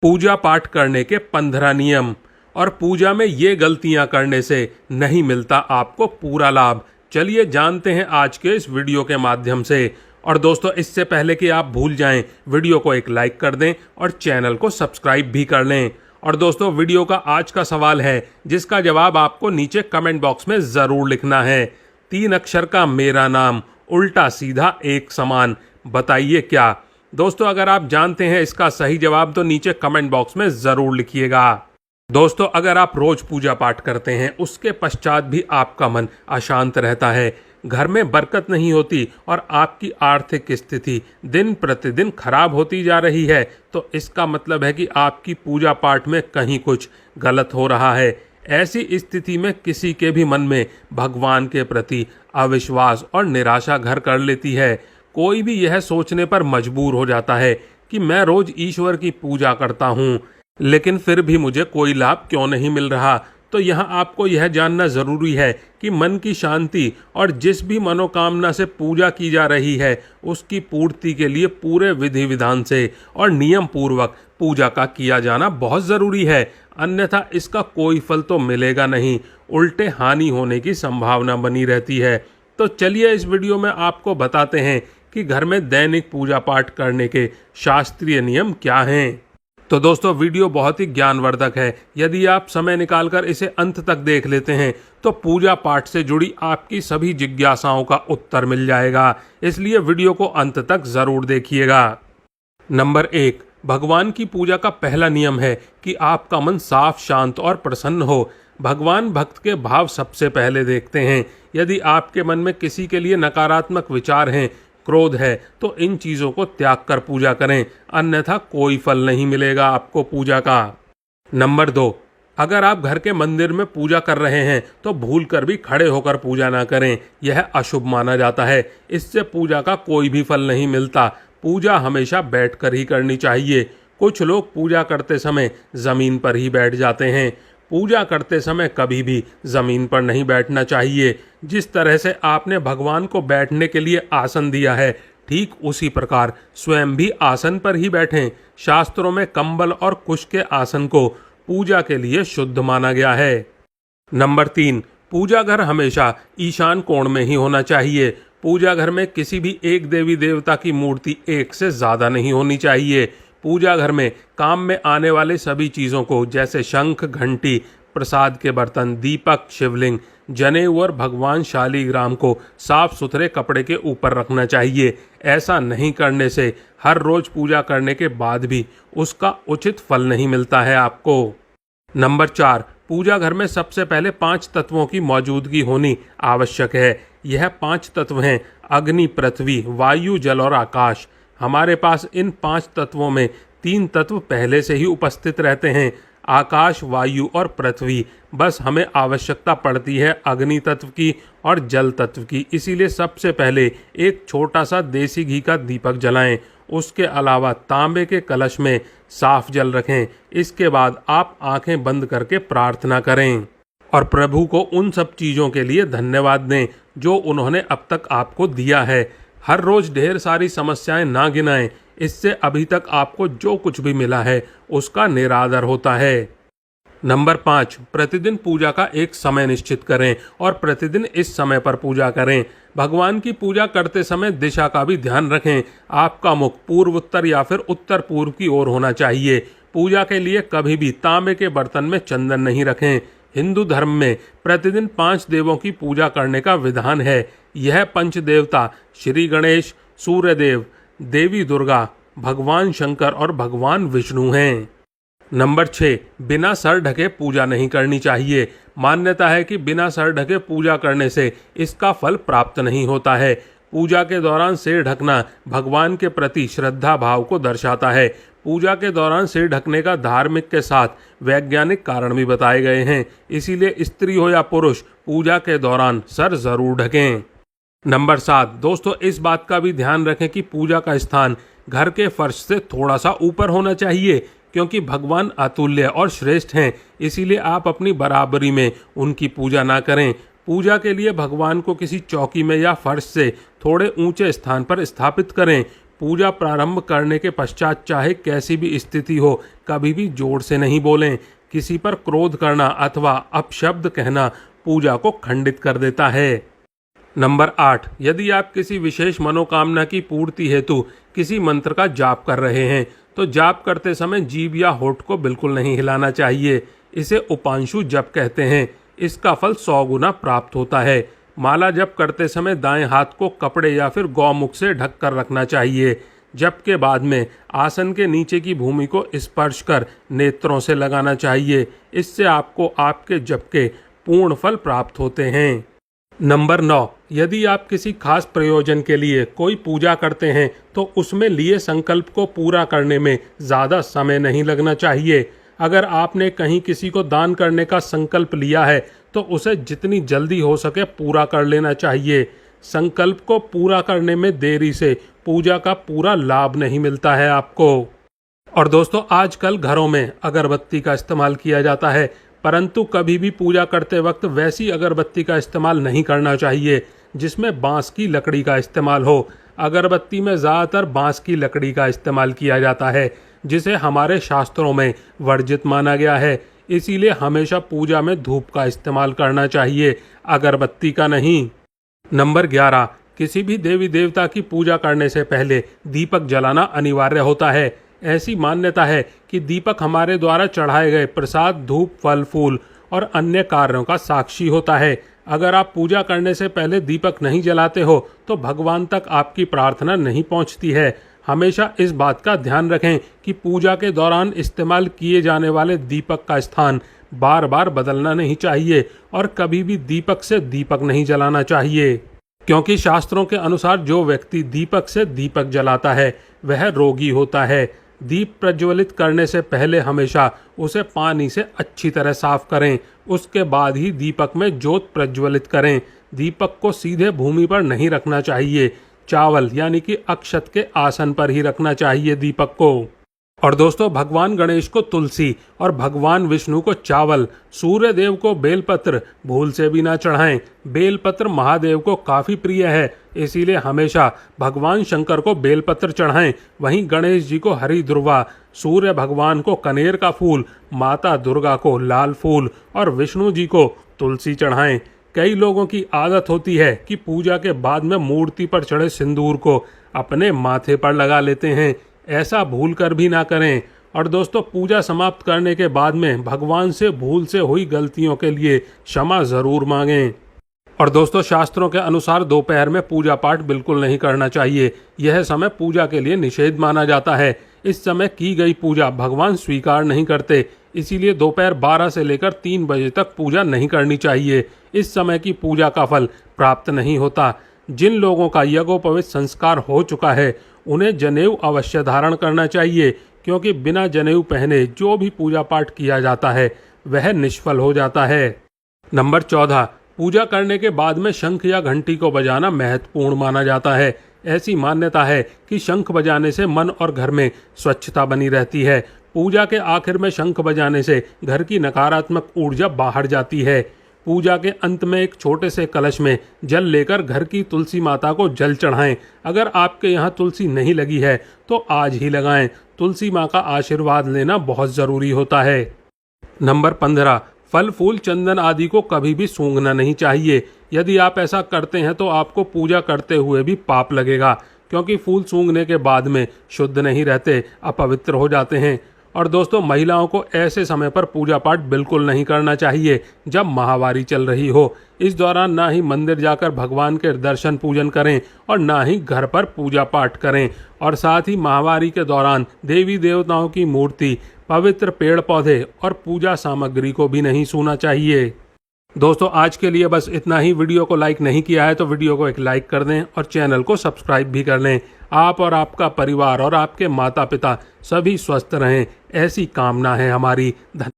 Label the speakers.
Speaker 1: पूजा पाठ करने के 15 नियम और पूजा में ये गलतियां करने से नहीं मिलता आपको पूरा लाभ। चलिए जानते हैं आज के इस वीडियो के माध्यम से। और दोस्तों, इससे पहले कि आप भूल जाएं, वीडियो को एक लाइक कर दें और चैनल को सब्सक्राइब भी कर लें। और दोस्तों, वीडियो का आज का सवाल है जिसका जवाब आपको नीचे कमेंट बॉक्स में ज़रूर लिखना है। 3 अक्षर का मेरा नाम, उल्टा सीधा एक समान, बताइए क्या। दोस्तों, अगर आप जानते हैं इसका सही जवाब तो नीचे कमेंट बॉक्स में ज़रूर लिखिएगा। दोस्तों, अगर आप रोज पूजा पाठ करते हैं, उसके पश्चात भी आपका मन अशांत रहता है, घर में बरकत नहीं होती और आपकी आर्थिक स्थिति दिन प्रतिदिन खराब होती जा रही है, तो इसका मतलब है कि आपकी पूजा पाठ में कहीं कुछ गलत हो रहा है। ऐसी स्थिति में किसी के भी मन में भगवान के प्रति अविश्वास और निराशा घर कर लेती है। कोई भी यह सोचने पर मजबूर हो जाता है कि मैं रोज ईश्वर की पूजा करता हूँ, लेकिन फिर भी मुझे कोई लाभ क्यों नहीं मिल रहा। तो यहाँ आपको यह जानना जरूरी है कि मन की शांति और जिस भी मनोकामना से पूजा की जा रही है, उसकी पूर्ति के लिए पूरे विधि विधान से और नियम पूर्वक पूजा का किया जाना बहुत जरूरी है। अन्यथा इसका कोई फल तो मिलेगा नहीं, उल्टे हानि होने की संभावना बनी रहती है। तो चलिए इस वीडियो में आपको बताते हैं कि घर में दैनिक पूजा पाठ करने के शास्त्रीय नियम क्या हैं। तो दोस्तों, वीडियो बहुत ही ज्ञानवर्धक है। यदि आप समय निकालकर इसे अंत तक देख लेते हैं तो पूजा पाठ से जुड़ी आपकी सभी जिज्ञासाओं का उत्तर मिल जाएगा। इसलिए वीडियो को अंत तक जरूर देखिएगा। नंबर 1, भगवान की पूजा का पहला नियम है कि आपका मन साफ, शांत और प्रसन्न हो। भगवान भक्त के भाव सबसे पहले देखते हैं। यदि आपके मन में किसी के लिए नकारात्मक विचार हैं, क्रोध है, तो इन चीज़ों को त्याग कर पूजा करें, अन्यथा कोई फल नहीं मिलेगा आपको पूजा का। नंबर 2, अगर आप घर के मंदिर में पूजा कर रहे हैं तो भूल कर भी खड़े होकर पूजा ना करें, यह अशुभ माना जाता है। इससे पूजा का कोई भी फल नहीं मिलता। पूजा हमेशा बैठकर ही करनी चाहिए। कुछ लोग पूजा करते समय ज़मीन पर ही बैठ जाते हैं। पूजा करते समय कभी भी ज़मीन पर नहीं बैठना चाहिए। जिस तरह से आपने भगवान को बैठने के लिए आसन दिया है, ठीक उसी प्रकार स्वयं भी आसन पर ही बैठें। शास्त्रों में कंबल और कुश के आसन को पूजा के लिए शुद्ध माना गया है। नंबर 3, पूजा घर हमेशा ईशान कोण में ही होना चाहिए। पूजा घर में किसी भी एक देवी देवता की मूर्ति एक से ज़्यादा नहीं होनी चाहिए। पूजा घर में काम में आने वाले सभी चीज़ों को, जैसे शंख, घंटी, प्रसाद के बर्तन, दीपक, शिवलिंग, जनेऊ और भगवान शालीग्राम को साफ सुथरे कपड़े के ऊपर रखना चाहिए। ऐसा नहीं करने से हर रोज पूजा करने के बाद भी उसका उचित फल नहीं मिलता है आपको। नंबर 4, पूजा घर में सबसे पहले 5 तत्वों की मौजूदगी होनी आवश्यक है। यह 5 तत्व हैं अग्नि, पृथ्वी, वायु, जल और आकाश। हमारे पास इन 5 तत्वों में 3 तत्व पहले से ही उपस्थित रहते हैं, आकाश, वायु और पृथ्वी। बस हमें आवश्यकता पड़ती है अग्नि तत्व की और जल तत्व की। इसीलिए सबसे पहले एक छोटा सा देसी घी का दीपक जलाएं। उसके अलावा तांबे के कलश में साफ जल रखें। इसके बाद आप आंखें बंद करके प्रार्थना करें और प्रभु को उन सब चीज़ों के लिए धन्यवाद दें जो उन्होंने अब तक आपको दिया है। हर रोज ढेर सारी समस्याएं ना गिनाएं, इससे अभी तक आपको जो कुछ भी मिला है उसका निरादर होता है। नंबर 5, प्रतिदिन पूजा का एक समय निश्चित करें और प्रतिदिन इस समय पर पूजा करें। भगवान की पूजा करते समय दिशा का भी ध्यान रखें। आपका मुख पूर्व उत्तर या फिर उत्तर पूर्व की ओर होना चाहिए। पूजा के लिए कभी भी तांबे के बर्तन में चंदन नहीं रखें। हिंदू धर्म में प्रतिदिन 5 देवों की पूजा करने का विधान है। यह पंच देवता श्री गणेश, सूर्यदेव, देवी दुर्गा, भगवान शंकर और भगवान विष्णु हैं। नंबर 6, बिना सर ढके पूजा नहीं करनी चाहिए। मान्यता है कि बिना सर ढके पूजा करने से इसका फल प्राप्त नहीं होता है। पूजा के दौरान सिर ढकना भगवान के प्रति श्रद्धा भाव को दर्शाता है। पूजा के दौरान सिर ढकने का धार्मिक के साथ वैज्ञानिक कारण भी बताए गए हैं। इसीलिए स्त्री हो या पुरुष पूजा के दौरान सर जरूर ढकें। नंबर 7, दोस्तों, इस बात का भी ध्यान रखें कि पूजा का स्थान घर के फर्श से थोड़ा सा ऊपर होना चाहिए, क्योंकि भगवान अतुल्य और श्रेष्ठ हैं। इसीलिए आप अपनी बराबरी में उनकी पूजा ना करें। पूजा के लिए भगवान को किसी चौकी में या फर्श से थोड़े ऊंचे स्थान पर स्थापित करें। पूजा प्रारंभ करने के पश्चात चाहे कैसी भी स्थिति हो, कभी भी जोर से नहीं बोलें। किसी पर क्रोध करना अथवा अपशब्द कहना पूजा को खंडित कर देता है। नंबर 8, यदि आप किसी विशेष मनोकामना की पूर्ति हेतु किसी मंत्र का जाप कर रहे हैं तो जाप करते समय जीभ या होठ को बिल्कुल नहीं हिलाना चाहिए। इसे उपांशु जप कहते हैं। इसका फल 100 गुना प्राप्त होता है। माला जप करते समय दाएं हाथ को कपड़े या फिर गौमुख से ढक कर रखना चाहिए। जप के बाद में आसन के नीचे की भूमि को स्पर्श कर नेत्रों से लगाना चाहिए। इससे आपको आपके जप के पूर्ण फल प्राप्त होते हैं। नंबर 9, यदि आप किसी खास प्रयोजन के लिए कोई पूजा करते हैं तो उसमें लिए संकल्प को पूरा करने में ज़्यादा समय नहीं लगना चाहिए। अगर आपने कहीं किसी को दान करने का संकल्प लिया है तो उसे जितनी जल्दी हो सके पूरा कर लेना चाहिए। संकल्प को पूरा करने में देरी से पूजा का पूरा लाभ नहीं मिलता है आपको। और दोस्तों, आजकल घरों में अगरबत्ती का इस्तेमाल किया जाता है, परंतु कभी भी पूजा करते वक्त वैसी अगरबत्ती का इस्तेमाल नहीं करना चाहिए जिसमें बांस की लकड़ी का इस्तेमाल हो। अगरबत्ती में ज़्यादातर बांस की लकड़ी का इस्तेमाल किया जाता है, जिसे हमारे शास्त्रों में वर्जित माना गया है। इसीलिए हमेशा पूजा में धूप का इस्तेमाल करना चाहिए, अगरबत्ती का नहीं। नंबर 11, किसी भी देवी देवता की पूजा करने से पहले दीपक जलाना अनिवार्य होता है। ऐसी मान्यता है कि दीपक हमारे द्वारा चढ़ाए गए प्रसाद, धूप, फल, फूल और अन्य कार्यों का साक्षी होता है। अगर आप पूजा करने से पहले दीपक नहीं जलाते हो तो भगवान तक आपकी प्रार्थना नहीं पहुंचती है। हमेशा इस बात का ध्यान रखें कि पूजा के दौरान इस्तेमाल किए जाने वाले दीपक का स्थान बार बार बदलना नहीं चाहिए और कभी भी दीपक से दीपक नहीं जलाना चाहिए, क्योंकि शास्त्रों के अनुसार जो व्यक्ति दीपक से दीपक जलाता है वह रोगी होता है। दीप प्रज्वलित करने से पहले हमेशा उसे पानी से अच्छी तरह साफ करें, उसके बाद ही दीपक में ज्योत प्रज्वलित करें। दीपक को सीधे भूमि पर नहीं रखना चाहिए, चावल यानी कि अक्षत के आसन पर ही रखना चाहिए दीपक को। और दोस्तों, भगवान गणेश को तुलसी और भगवान विष्णु को चावल, सूर्य देव को बेलपत्र भूल से भी ना चढ़ाएं। बेलपत्र महादेव को काफ़ी प्रिय है, इसीलिए हमेशा भगवान शंकर को बेलपत्र चढ़ाएं। वहीं गणेश जी को हरी दुर्वा, सूर्य भगवान को कनेर का फूल, माता दुर्गा को लाल फूल और विष्णु जी को तुलसी चढ़ाएं। कई लोगों की आदत होती है कि पूजा के बाद में मूर्ति पर चढ़े सिंदूर को अपने माथे पर लगा लेते हैं। ऐसा भूल कर भी ना करें। और दोस्तों, पूजा समाप्त करने के बाद में भगवान से भूल से हुई गलतियों के लिए क्षमा ज़रूर मांगें। और दोस्तों, शास्त्रों के अनुसार दोपहर में पूजा पाठ बिल्कुल नहीं करना चाहिए। यह समय पूजा के लिए निषेध माना जाता है। इस समय की गई पूजा भगवान स्वीकार नहीं करते, इसीलिए दोपहर 12 से लेकर 3 बजे तक पूजा नहीं करनी चाहिए। इस समय की पूजा का फल प्राप्त नहीं होता। जिन लोगों का यज्ञोपवीत संस्कार हो चुका है उन्हें जनेऊ अवश्य धारण करना चाहिए, क्योंकि बिना जनेऊ पहने जो भी पूजा पाठ किया जाता है वह निष्फल हो जाता है। नंबर 14, पूजा करने के बाद में शंख या घंटी को बजाना महत्वपूर्ण माना जाता है। ऐसी मान्यता है कि शंख बजाने से मन और घर में स्वच्छता बनी रहती है। पूजा के आखिर में शंख बजाने से घर की नकारात्मक ऊर्जा बाहर जाती है। पूजा के अंत में एक छोटे से कलश में जल लेकर घर की तुलसी माता को जल चढ़ाएं। अगर आपके यहाँ तुलसी नहीं लगी है तो आज ही लगाएं। तुलसी माँ का आशीर्वाद लेना बहुत ज़रूरी होता है। नंबर 15, फल, फूल, चंदन आदि को कभी भी सूंघना नहीं चाहिए। यदि आप ऐसा करते हैं तो आपको पूजा करते हुए भी पाप लगेगा, क्योंकि फूल सूंघने के बाद में शुद्ध नहीं रहते, अपवित्र हो जाते हैं। और दोस्तों, महिलाओं को ऐसे समय पर पूजा पाठ बिल्कुल नहीं करना चाहिए जब माहवारी चल रही हो। इस दौरान ना ही मंदिर जाकर भगवान के दर्शन पूजन करें और ना ही घर पर पूजा पाठ करें। और साथ ही माहवारी के दौरान देवी देवताओं की मूर्ति, पवित्र पेड़ पौधे और पूजा सामग्री को भी नहीं छूना चाहिए। दोस्तों, आज के लिए बस इतना ही। वीडियो को लाइक नहीं किया है तो वीडियो को एक लाइक कर दें और चैनल को सब्सक्राइब भी कर लें। आप और आपका परिवार और आपके माता पिता सभी स्वस्थ रहें, ऐसी कामना है हमारी। धन्यवाद।